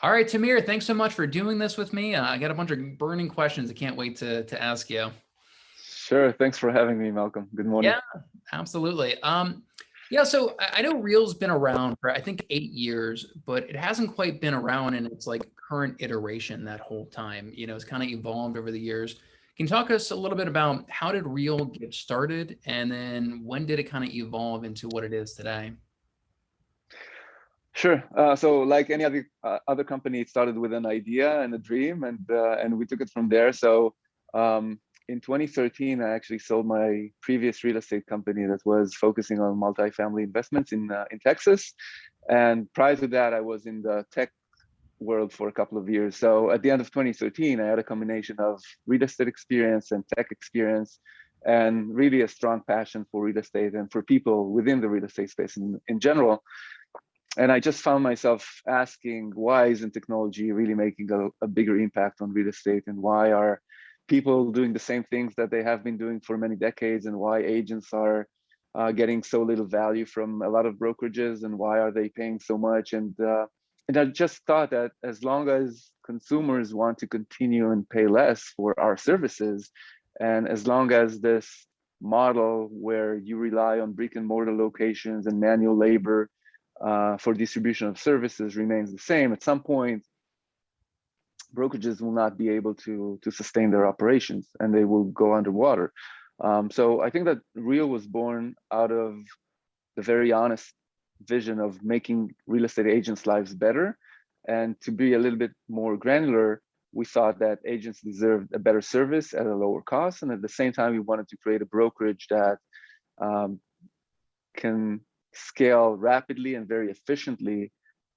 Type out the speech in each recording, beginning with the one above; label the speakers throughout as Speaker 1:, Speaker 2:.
Speaker 1: All right, Tamir, thanks so much for doing this with me. I got a bunch of burning questions I can't wait to ask you.
Speaker 2: Sure. Thanks for having me, Malcolm. Good morning.
Speaker 1: Yeah, absolutely. Yeah, so I know Reel's been around for I think 8 years, but it hasn't quite been around in its like current iteration that whole time. It's kind of evolved over the years. Can you talk us a little bit about how did Reel get started, and then when did it kind of evolve into what it is today?
Speaker 2: Sure. So, like any other company, it started with an idea and a dream, and we took it from there. So, in 2013, I actually sold my previous real estate company that was focusing on multifamily investments in Texas. And prior to that, I was in the tech world for a couple of years. So, at the end of 2013, I had a combination of real estate experience and tech experience, and really a strong passion for real estate and for people within the real estate space in general. And I just found myself asking, why isn't technology really making a bigger impact on real estate, and why are people doing the same things that they have been doing for many decades, and why agents are getting so little value from a lot of brokerages, and why are they paying so much? And I just thought that as long as consumers want to continue and pay less for our services, and as long as this model where you rely on brick and mortar locations and manual labor for distribution of services remains the same, at some point, brokerages will not be able to sustain their operations, and they will go underwater. So I think that Real was born out of the very honest vision of making real estate agents' lives better. And to be a little bit more granular, we thought that agents deserved a better service at a lower cost. And at the same time, we wanted to create a brokerage that can scale rapidly and very efficiently,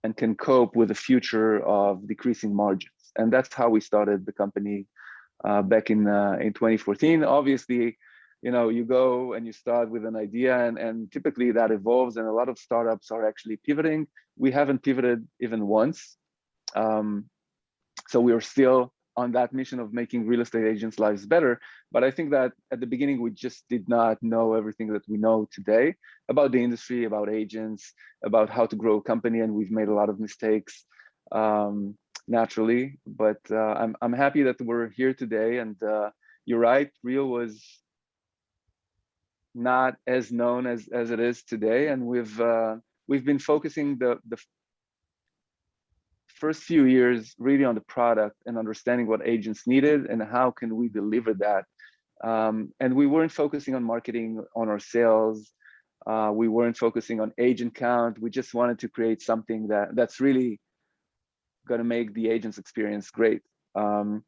Speaker 2: and can cope with the future of decreasing margins. And that's how we started the company back in 2014. Obviously, you go and you start with an idea, and typically that evolves, and a lot of startups are actually pivoting. We haven't pivoted even once. So we are still on that mission of making real estate agents' lives better. But I think that at the beginning, we just did not know everything that we know today about the industry, about agents, about how to grow a company, and we've made a lot of mistakes naturally. But I'm happy that we're here today. And you're right, Real was not as known as it is today, and we've been focusing the first few years really on the product and understanding what agents needed and how can we deliver that. And we weren't focusing on marketing, on our sales. We weren't focusing on agent count. We just wanted to create something that's really going to make the agent's experience great. And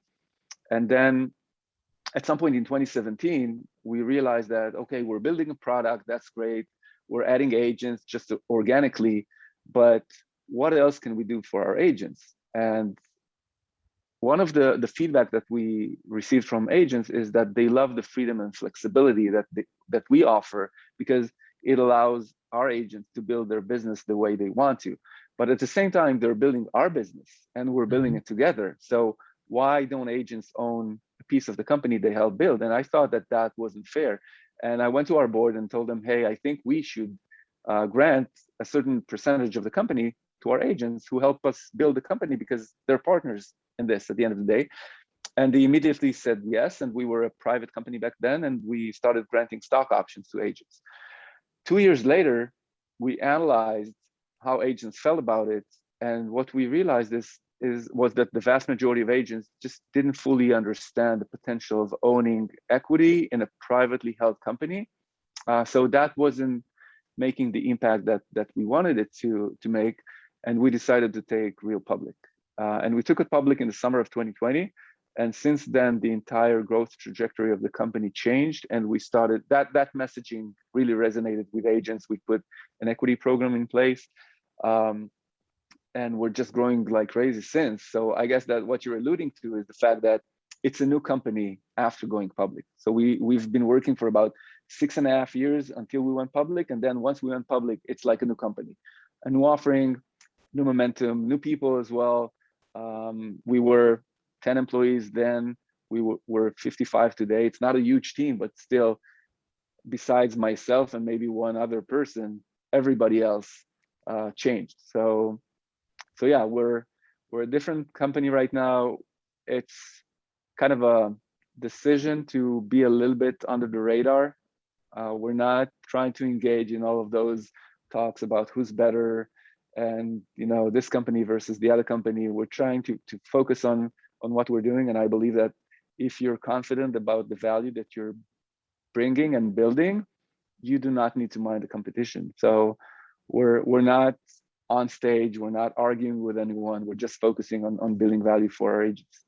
Speaker 2: then at some point in 2017, we realized that, okay, we're building a product, that's great. We're adding agents just organically, but what else can we do for our agents? And one of the feedback that we received from agents is that they love the freedom and flexibility that we offer, because it allows our agents to build their business the way they want to. But at the same time, they're building our business and we're building it together. So why don't agents own a piece of the company they help build? And I thought that wasn't fair. And I went to our board and told them, hey, I think we should grant a certain percentage of the company to our agents who help us build the company, because they're partners in this at the end of the day. And they immediately said yes. And we were a private company back then, and we started granting stock options to agents. 2 years later, we analyzed how agents felt about it. And what we realized was that the vast majority of agents just didn't fully understand the potential of owning equity in a privately held company. So that wasn't making the impact that we wanted it to make. And we decided to take Real public. And we took it public in the summer of 2020. And since then, the entire growth trajectory of the company changed. And we started, that messaging really resonated with agents. We put an equity program in place. And we're just growing like crazy since. So I guess that what you're alluding to is the fact that it's a new company after going public. So we've been working for about 6.5 years until we went public. And then once we went public, it's like a new company, a new offering, new momentum, new people as well. We were 10 employees then. We're 55 today. It's not a huge team, but still, besides myself and maybe one other person, everybody else changed. So yeah, we're We're a different company right now. It's kind of a decision to be a little bit under the radar. We're not trying to engage in all of those talks about who's better and this company versus the other company. We're trying to focus on what we're doing, and I believe that if you're confident about the value that you're bringing and building, you do not need to mind the competition. So we're not on stage, we're not arguing with anyone, we're just focusing on building value for our agents.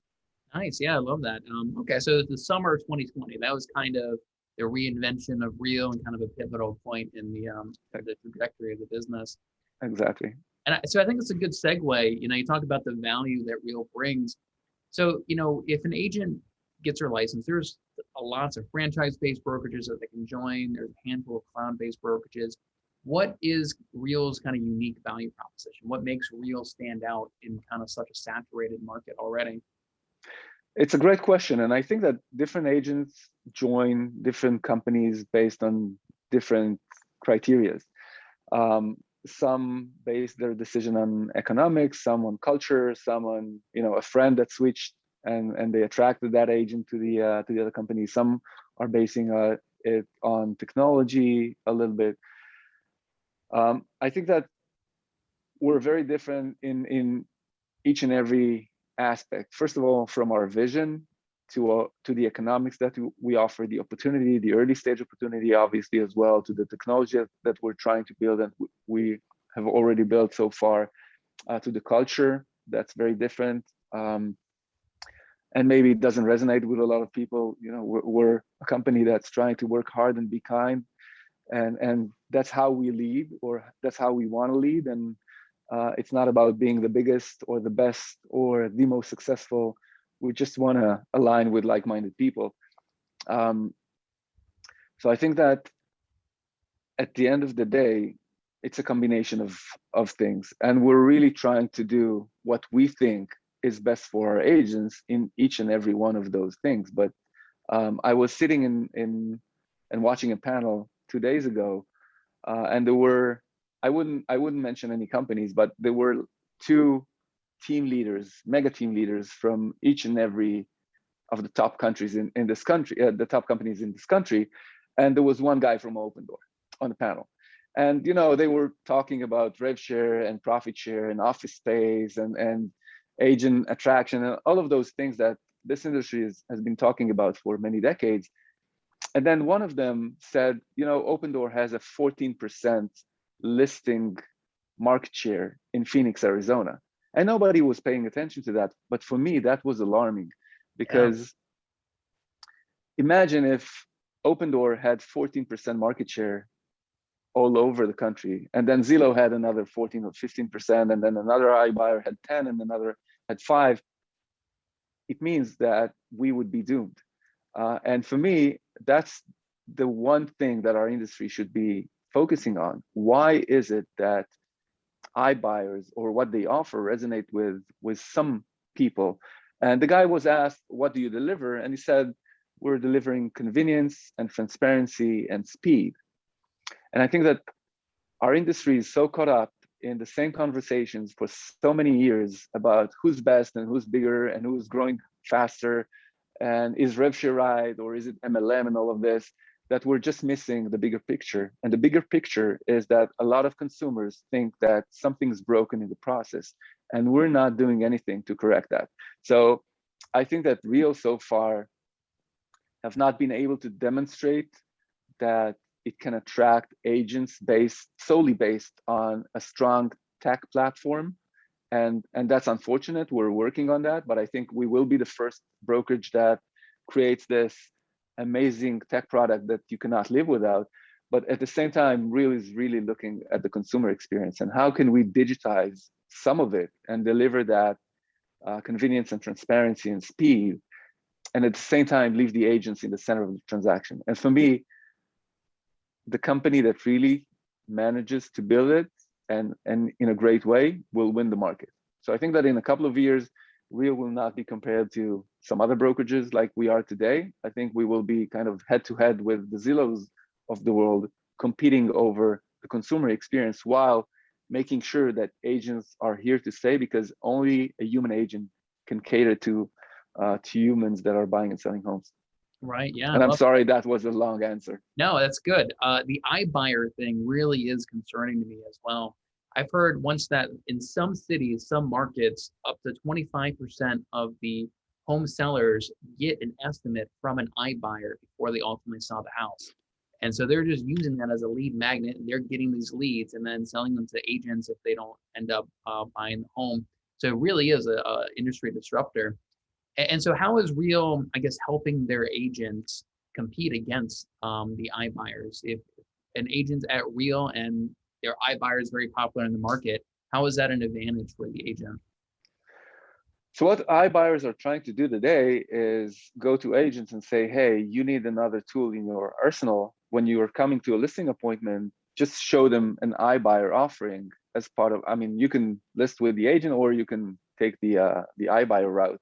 Speaker 1: Nice. Yeah, I love that. Okay, so the summer of 2020, that was kind of the reinvention of Real and kind of a pivotal point in the trajectory of the business.
Speaker 2: Exactly.
Speaker 1: And so I think it's a good segue. You talk about the value that Real brings. So, if an agent gets their license, there's lots of franchise-based brokerages that they can join. There's a handful of cloud-based brokerages. What is Real's kind of unique value proposition? What makes Real stand out in kind of such a saturated market already?
Speaker 2: It's a great question. And I think that different agents join different companies based on different criteria. Some base their decision on economics, some on culture, some on a friend that switched and they attracted that agent to the other company. Some are basing it on technology a little bit. I think that we're very different in each and every aspect. First of all, from our vision to the economics that we offer, the opportunity, the early stage opportunity, obviously, as well, to the technology that we're trying to build and we have already built so far, to the culture that's very different. And maybe it doesn't resonate with a lot of people. We're a company that's trying to work hard and be kind, and that's how we lead, or that's how we want to lead. And it's not about being the biggest or the best or the most successful. We just want to align with like-minded people. So I think that at the end of the day, it's a combination of things, and we're really trying to do what we think is best for our agents in each and every one of those things. But I was sitting in and watching a panel 2 days ago, and there were, I wouldn't mention any companies, but there were 2 team leaders, mega team leaders from each and every of the top countries in this country, the top companies in this country. And there was one guy from Opendoor on the panel. And they were talking about rev share and profit share and office space and agent attraction and all of those things that this industry has been talking about for many decades. And then one of them said, Opendoor has a 14% listing market share in Phoenix, Arizona. And nobody was paying attention to that. But for me, that was alarming, because imagine if Opendoor had 14% market share all over the country, and then Zillow had another 14 or 15%, and then another iBuyer had 10, and another had 5. It means that we would be doomed. And for me, that's the one thing that our industry should be focusing on. Why is it that iBuyers or what they offer resonate with some people? And the guy was asked, what do you deliver? And he said, we're delivering convenience and transparency and speed. And I think that our industry is so caught up in the same conversations for so many years about who's best and who's bigger and who's growing faster, and is rev share right, or is it MLM and all of this, that we're just missing the bigger picture. And the bigger picture is that a lot of consumers think that something's broken in the process, and we're not doing anything to correct that. So I think that Real so far have not been able to demonstrate that it can attract agents solely based on a strong tech platform. And that's unfortunate. We're working on that, but I think we will be the first brokerage that creates this amazing tech product that you cannot live without. But at the same time, Real is really looking at the consumer experience and how can we digitize some of it and deliver that convenience and transparency and speed, and at the same time leave the agents in the center of the transaction. And for me, the company that really manages to build it and in a great way will win the market. So I think that in a couple of years, Real will not be compared to some other brokerages like we are today. I think we will be kind of head to head with the Zillows of the world, competing over the consumer experience while making sure that agents are here to stay, because only a human agent can cater to humans that are buying and selling homes.
Speaker 1: Right. Yeah. I
Speaker 2: And I'm
Speaker 1: love
Speaker 2: sorry that was a long answer.
Speaker 1: No, that's good. The iBuyer thing really is concerning to me as well. I've heard once that in some cities, some markets, up to 25% of the home sellers get an estimate from an iBuyer before they ultimately sell the house. And so they're just using that as a lead magnet, and they're getting these leads and then selling them to agents if they don't end up buying the home. So it really is a industry disruptor. And so how is Real, I guess, helping their agents compete against the iBuyers? If an agent's at Real and their iBuyer is very popular in the market, how is that an advantage for the agent?
Speaker 2: So what iBuyers are trying to do today is go to agents and say, hey, you need another tool in your arsenal. When you are coming to a listing appointment, just show them an iBuyer offering as part of, I mean, you can list with the agent or you can take the iBuyer route.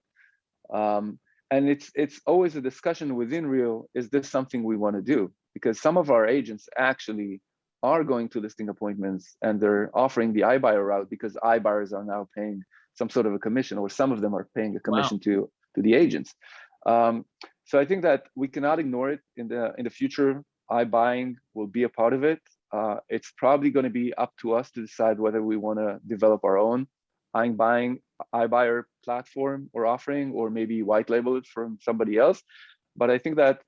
Speaker 2: And it's always a discussion within Real, is this something we want to do? Because some of our agents actually are going to listing appointments and they're offering the iBuyer route because iBuyers are now paying some sort of a commission, or some of them are paying a commission to the agents. So I think that we cannot ignore it in the future. iBuying will be a part of it. It's probably going to be up to us to decide whether we want to develop our own iBuyer platform or offering, or maybe white label it from somebody else. But I think that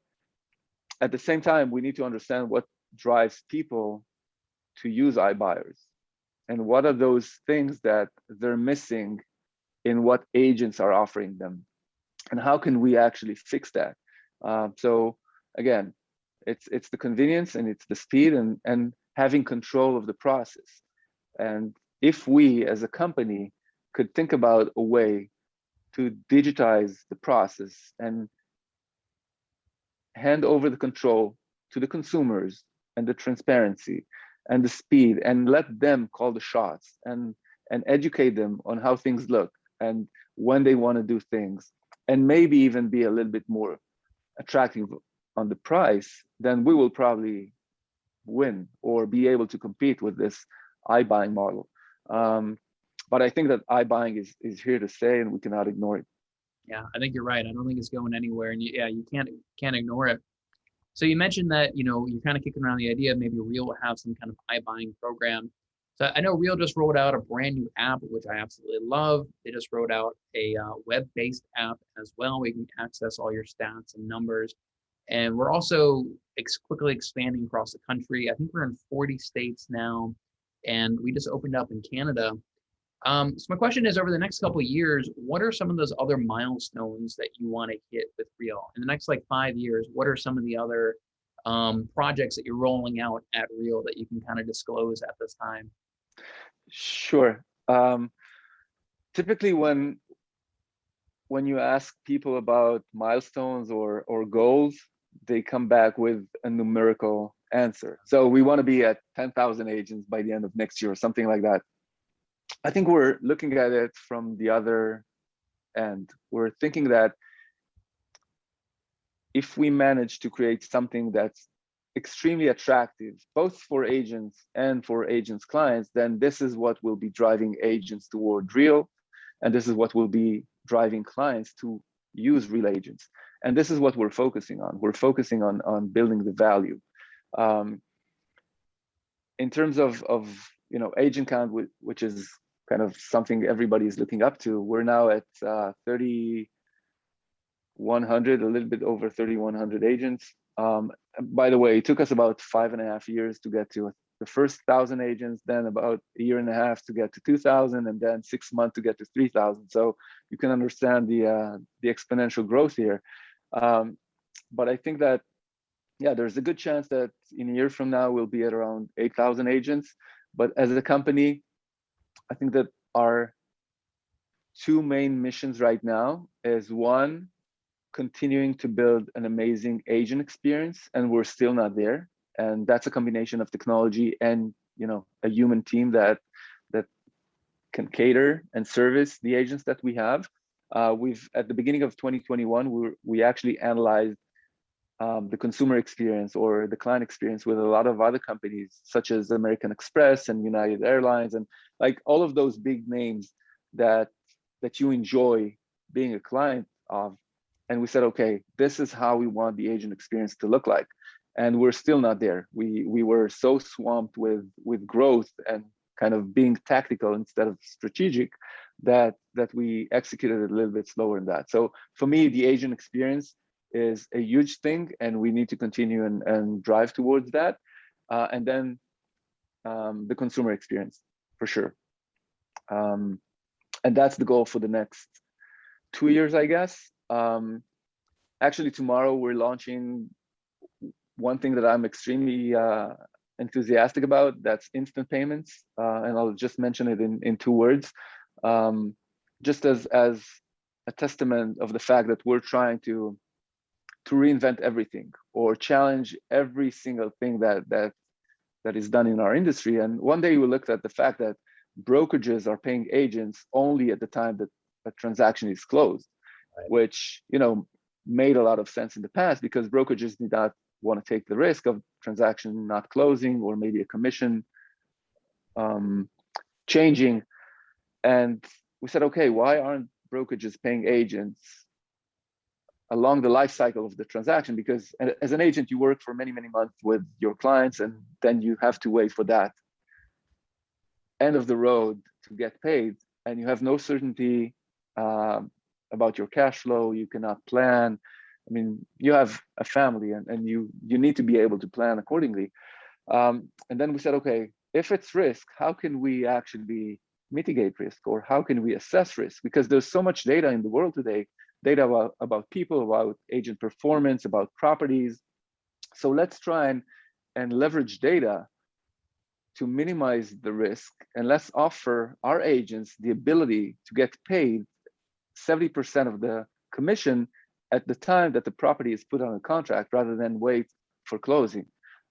Speaker 2: at the same time, we need to understand what drives people to use iBuyers, and what are those things that they're missing in what agents are offering them, and how can we actually fix that? So again, it's the convenience and it's the speed and having control of the process. And if we as a company could think about a way to digitize the process and hand over the control to the consumers, and the transparency and the speed, and let them call the shots, and educate them on how things look and when they want to do things, and maybe even be a little bit more attractive on the price, then we will probably win or be able to compete with this iBuying model. But I think that iBuying is here to stay, and we cannot ignore it.
Speaker 1: Yeah, I think you're right. I don't think it's going anywhere, and you can't ignore it. So you mentioned that you're kind of kicking around the idea of maybe Real will have some kind of iBuying program. So I know Real just rolled out a brand new app, which I absolutely love. They just rolled out a web-based app as well, where you can access all your stats and numbers. And we're also quickly expanding across the country. I think we're in 40 states now, and we just opened up in Canada. So my question is, over the next couple of years, what are some of those other milestones that you want to hit with Real? In the next 5 years, what are some of the other projects that you're rolling out at Real that you can kind of disclose at this time?
Speaker 2: Sure. Typically when you ask people about milestones or goals, they come back with a numerical answer. So we want to be at 10,000 agents by the end of next year or something like that. I think we're looking at it from the other end. We're thinking that if we manage to create something that's extremely attractive, both for agents and for agents' clients, then this is what will be driving agents toward Real. And this is what will be driving clients to use Real agents. And this is what we're focusing on. We're focusing on building the value. In terms of agent count, which is kind of something everybody is looking up to, we're now at 3,100, a little bit over 3,100 agents. By the way, it took us about 5.5 years to get to the first 1,000 agents, then about a year and a half to get to 2,000, and then 6 months to get to 3,000. So you can understand the exponential growth here. But I think that, yeah, there's a good chance that in a year from now, we'll be at around 8,000 agents. But as a company, I think that our two main missions right now is, one, continuing to build an amazing agent experience, and we're still not there. And that's a combination of technology and a human team that can cater and service the agents that we have. We've, at the beginning of 2021, we actually analyzed the consumer experience or the client experience with a lot of other companies, such as American Express and United Airlines, and like all of those big names that you enjoy being a client of. And we said, okay, this is how we want the agent experience to look like. And we're still not there. We were so swamped with growth and kind of being tactical instead of strategic that we executed a little bit slower in that. So for me, the agent experience is a huge thing, and we need to continue and drive towards that. And then the consumer experience, for sure. And that's the goal for the next 2 years, I guess. Actually, tomorrow we're launching one thing that I'm extremely enthusiastic about. That's instant payments, and I'll just mention it in 2 words, just as a testament of the fact that we're trying to reinvent everything or challenge every single thing that is done in our industry. And one day we looked at the fact that brokerages are paying agents only at the time that a transaction is closed, right, which made a lot of sense in the past because brokerages did not want to take the risk of transaction not closing or maybe a commission changing. And we said, okay, why aren't brokerages paying agents along the life cycle of the transaction? Because as an agent, you work for many, many months with your clients, and then you have to wait for that end of the road to get paid, and you have no certainty about your cash flow. You cannot plan. I mean, you have a family, and you need to be able to plan accordingly. And then we said, okay, if it's risk, how can we actually mitigate risk, or how can we assess risk? Because there's so much data in the world today, data about people, about agent performance, about properties. So let's try and leverage data to minimize the risk, and let's offer our agents the ability to get paid 70% of the commission at the time that the property is put on a contract, rather than wait for closing.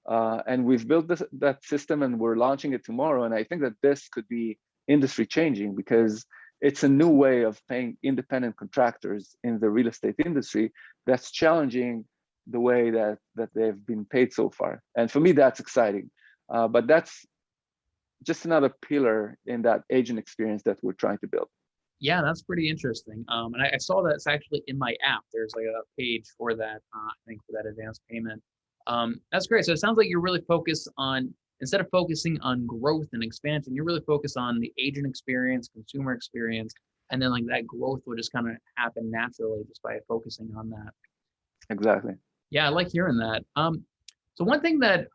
Speaker 2: And we've built that system, and we're launching it tomorrow. And I think that this could be industry changing, because it's a new way of paying independent contractors in the real estate industry that's challenging the way that they've been paid so far. And for me, that's exciting. But that's just another pillar in that agent experience that we're trying to build.
Speaker 1: Yeah, that's pretty interesting. And I saw that it's actually in my app. There's like a page for that, I think, for that advanced payment. That's great. So it sounds like you're really focused on, instead of focusing on growth and expansion, you're really focused on the agent experience, consumer experience, and then like that growth will just kind of happen naturally just by focusing on that.
Speaker 2: Exactly.
Speaker 1: Yeah, I like hearing that. So one thing that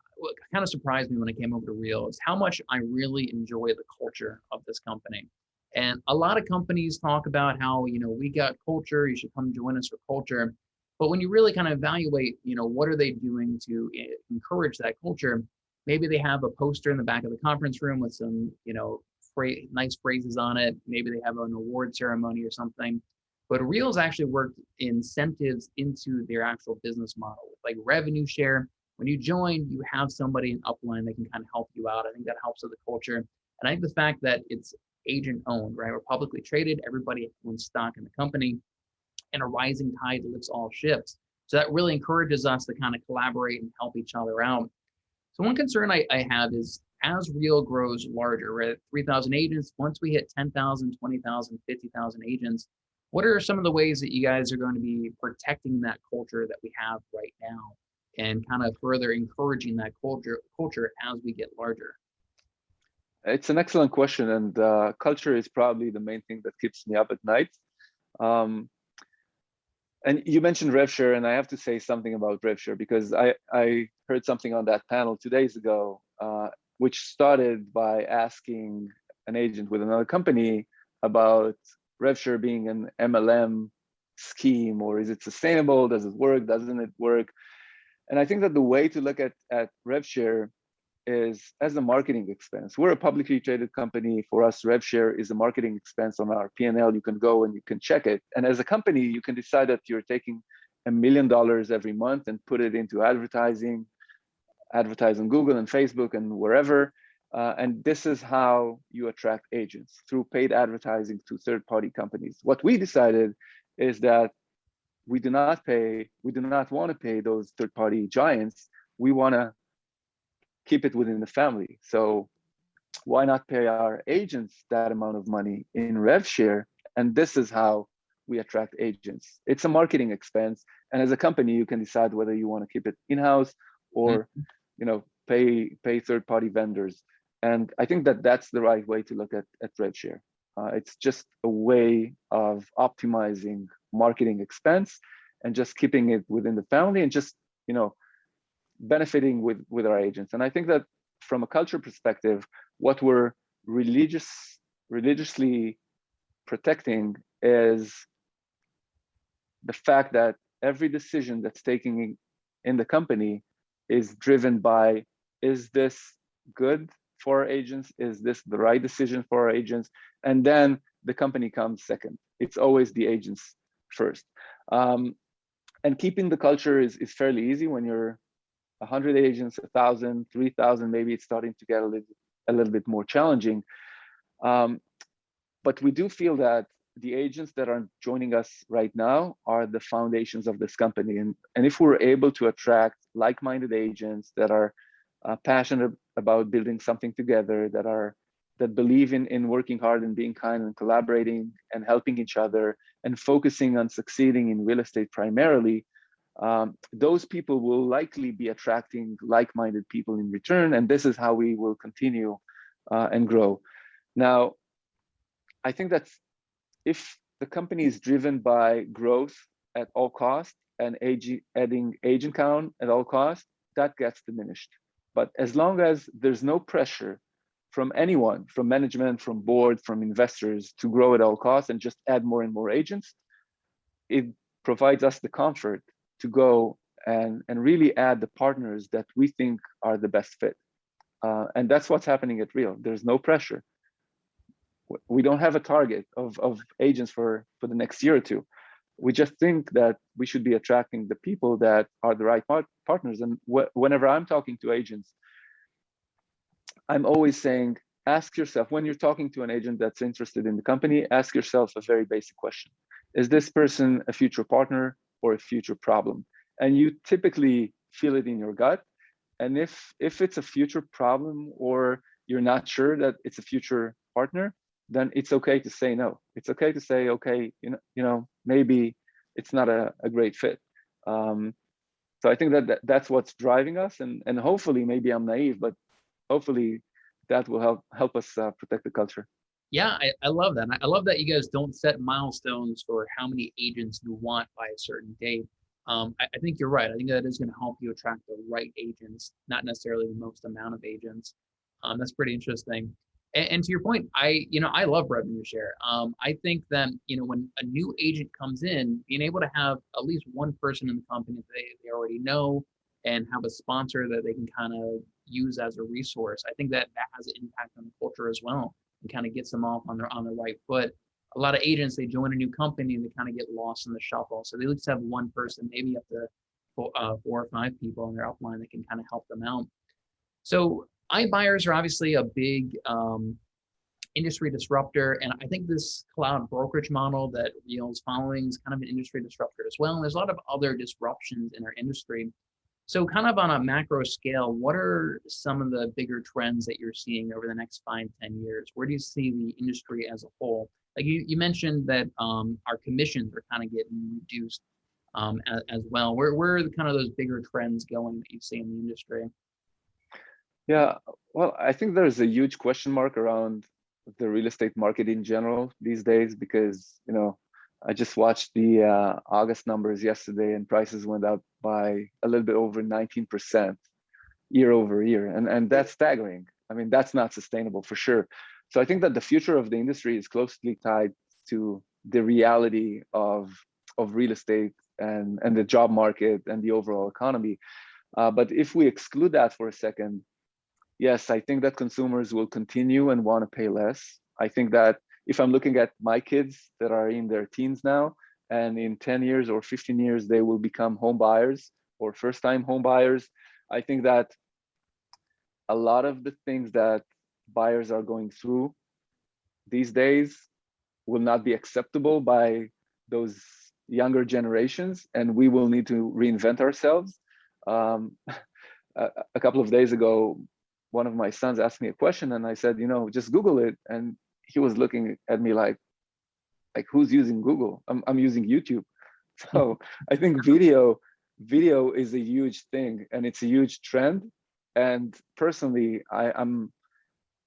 Speaker 1: kind of surprised me when I came over to Real is how much I really enjoy the culture of this company. And a lot of companies talk about how, we got culture, you should come join us for culture. But when you really kind of evaluate, what are they doing to encourage that culture? Maybe they have a poster in the back of the conference room with some, nice phrases on it. Maybe they have an award ceremony or something. But Real's actually worked incentives into their actual business model, like revenue share. When you join, you have somebody in upline that can kind of help you out. I think that helps with the culture. And I think the fact that it's agent owned, right? We're publicly traded. Everybody owns stock in the company, and a rising tide lifts all ships. So that really encourages us to kind of collaborate and help each other out. So one concern I have is as Real grows larger, we're at 3,000 agents. Once we hit 10,000, 20,000, 50,000 agents, what are some of the ways that you guys are going to be protecting that culture that we have right now and kind of further encouraging that culture as we get larger?
Speaker 2: It's an excellent question, and culture is probably the main thing that keeps me up at night. And you mentioned RevShare, and I have to say something about RevShare because I heard something on that panel 2 days ago, which started by asking an agent with another company about RevShare being an MLM scheme, or is it sustainable? Does it work? Doesn't it work? And I think that the way to look at RevShare is as a marketing expense. We're a publicly traded company. For us, RevShare is a marketing expense on our P&L. You can go and you can check it. And as a company, you can decide that you're taking $1 million every month and put it into advertising, advertise on Google and Facebook and wherever. And this is how you attract agents, through paid advertising to third-party companies. What we decided is that we do not want to pay those third-party giants. We want to keep it within the family. So why not pay our agents that amount of money in rev share? And this is how we attract agents. It's a marketing expense, and as a company, you can decide whether you want to keep it in-house or, pay third-party vendors. And I think that that's the right way to look at rev share. It's just a way of optimizing marketing expense and just keeping it within the family and just, benefiting with our agents. And I think that from a culture perspective, what we're religiously protecting is the fact that every decision that's taken in the company is driven by, is this good for our agents? Is this the right decision for our agents? And then the company comes second. It's always the agents first. And keeping the culture is fairly easy when you're 100 agents, 1,000, 3,000, maybe it's starting to get a little bit more challenging. But we do feel that the agents that are joining us right now are the foundations of this company. And if we're able to attract like-minded agents that are passionate about building something together, that believe in working hard and being kind and collaborating and helping each other and focusing on succeeding in real estate primarily, those people will likely be attracting like-minded people in return. And this is how we will continue and grow. Now, I think that if the company is driven by growth at all costs and adding agent count at all costs, that gets diminished. But as long as there's no pressure from anyone, from management, from board, from investors to grow at all costs and just add more and more agents, it provides us the comfort to go and really add the partners that we think are the best fit. And that's what's happening at Real. There's no pressure. We don't have a target of agents for the next year or two. We just think that we should be attracting the people that are the right partners. And whenever I'm talking to agents, I'm always saying, ask yourself, when you're talking to an agent that's interested in the company, ask yourself a very basic question. Is this person a future partner or a future problem? And you typically feel it in your gut. And if it's a future problem or you're not sure that it's a future partner, then it's okay to say no. It's okay to say, okay, maybe it's not a great fit. So I think that's what's driving us, and hopefully, maybe I'm naive, but hopefully that will help us protect the culture.
Speaker 1: Yeah, I love that. I love that you guys don't set milestones for how many agents you want by a certain date. I think you're right. I think that is going to help you attract the right agents, not necessarily the most amount of agents. That's pretty interesting. And to your point, I love revenue share. I think that, when a new agent comes in, being able to have at least one person in the company that they already know and have a sponsor that they can kind of use as a resource, I think that has an impact on the culture as well and kind of gets them off on the right foot. A lot of agents, they join a new company and they kind of get lost in the shuffle. So they at least have one person, maybe up to 4 or 5 people in their upline that can kind of help them out. So iBuyers are obviously a big industry disruptor, and I think this cloud brokerage model that Real's following is kind of an industry disruptor as well. And there's a lot of other disruptions in our industry. So kind of on a macro scale, what are some of the bigger trends that you're seeing over the next 5, 10 years? Where do you see the industry as a whole? Like you mentioned that our commissions are kind of getting reduced as well. Where are kind of those bigger trends going that you see in the industry?
Speaker 2: Yeah, well, I think there's a huge question mark around the real estate market in general these days because, I just watched the August numbers yesterday and prices went up by a little bit over 19% year over year. And that's staggering. I mean, that's not sustainable for sure. So I think that the future of the industry is closely tied to the reality of real estate and the job market and the overall economy. But if we exclude that for a second, yes, I think that consumers will continue and want to pay less. I think that if I'm looking at my kids that are in their teens now, and in 10 years or 15 years, they will become home buyers or first-time home buyers, I think that a lot of the things that buyers are going through these days will not be acceptable by those younger generations, and we will need to reinvent ourselves. Um, a couple of days ago, one of my sons asked me a question, and I said, just Google it. And he was looking at me like who's using Google? I'm using YouTube. So I think video is a huge thing, and it's a huge trend. And personally, I'm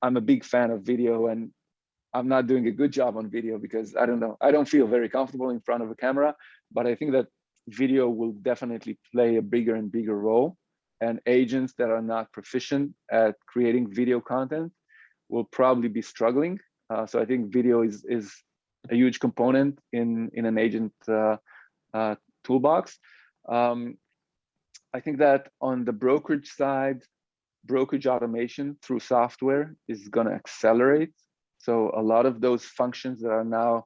Speaker 2: a big fan of video, and I'm not doing a good job on video because I don't know, I don't feel very comfortable in front of a camera. But I think that video will definitely play a bigger and bigger role, and agents that are not proficient at creating video content will probably be struggling. So I think video is a huge component in an agent toolbox. I think that on the brokerage side, brokerage automation through software is going to accelerate. So a lot of those functions that are now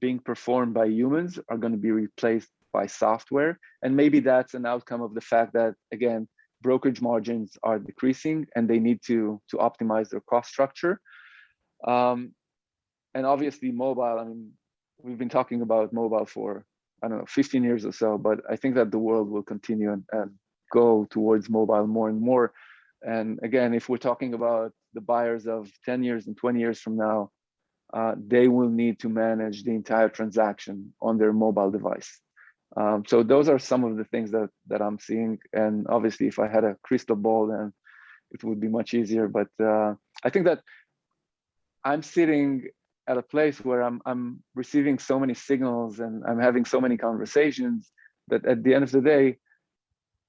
Speaker 2: being performed by humans are going to be replaced by software. And maybe that's an outcome of the fact that, again, brokerage margins are decreasing and they need to optimize their cost structure. And obviously mobile, I mean, we've been talking about mobile for, I don't know, 15 years or so, but I think that the world will continue and go towards mobile more and more. And again, if we're talking about the buyers of 10 years and 20 years from now, they will need to manage the entire transaction on their mobile device. So those are some of the things that I'm seeing. And obviously, if I had a crystal ball, then it would be much easier. But I think that I'm sitting at a place where I'm receiving so many signals and I'm having so many conversations that at the end of the day,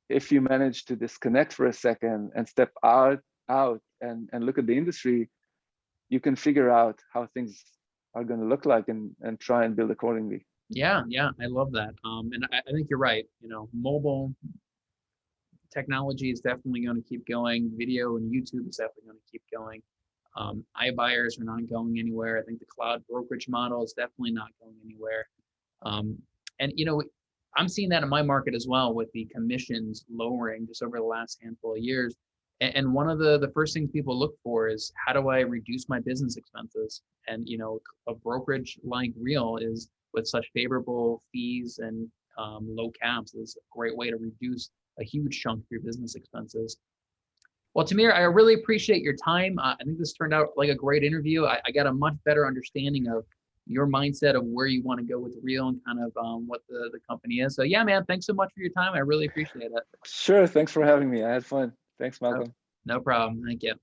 Speaker 2: if you manage to disconnect for a second and step out and look at the industry, you can figure out how things are going to look like and try and build accordingly.
Speaker 1: Yeah, I love that. And I think you're right. Mobile technology is definitely going to keep going. Video and YouTube is definitely going to keep going. iBuyers are not going anywhere. I think the cloud brokerage model is definitely not going anywhere. And I'm seeing that in my market as well, with the commissions lowering just over the last handful of years. And one of the first things people look for is, how do I reduce my business expenses? And a brokerage like Real is, with such favorable fees and low caps, is a great way to reduce a huge chunk of your business expenses. Well, Tamir, I really appreciate your time. I think this turned out like a great interview. I got a much better understanding of your mindset of where you want to go with Real and kind of what the company is. So yeah, man, thanks so much for your time. I really appreciate it.
Speaker 2: Sure. Thanks for having me. I had fun. Thanks, Malcolm.
Speaker 1: No problem. Thank you.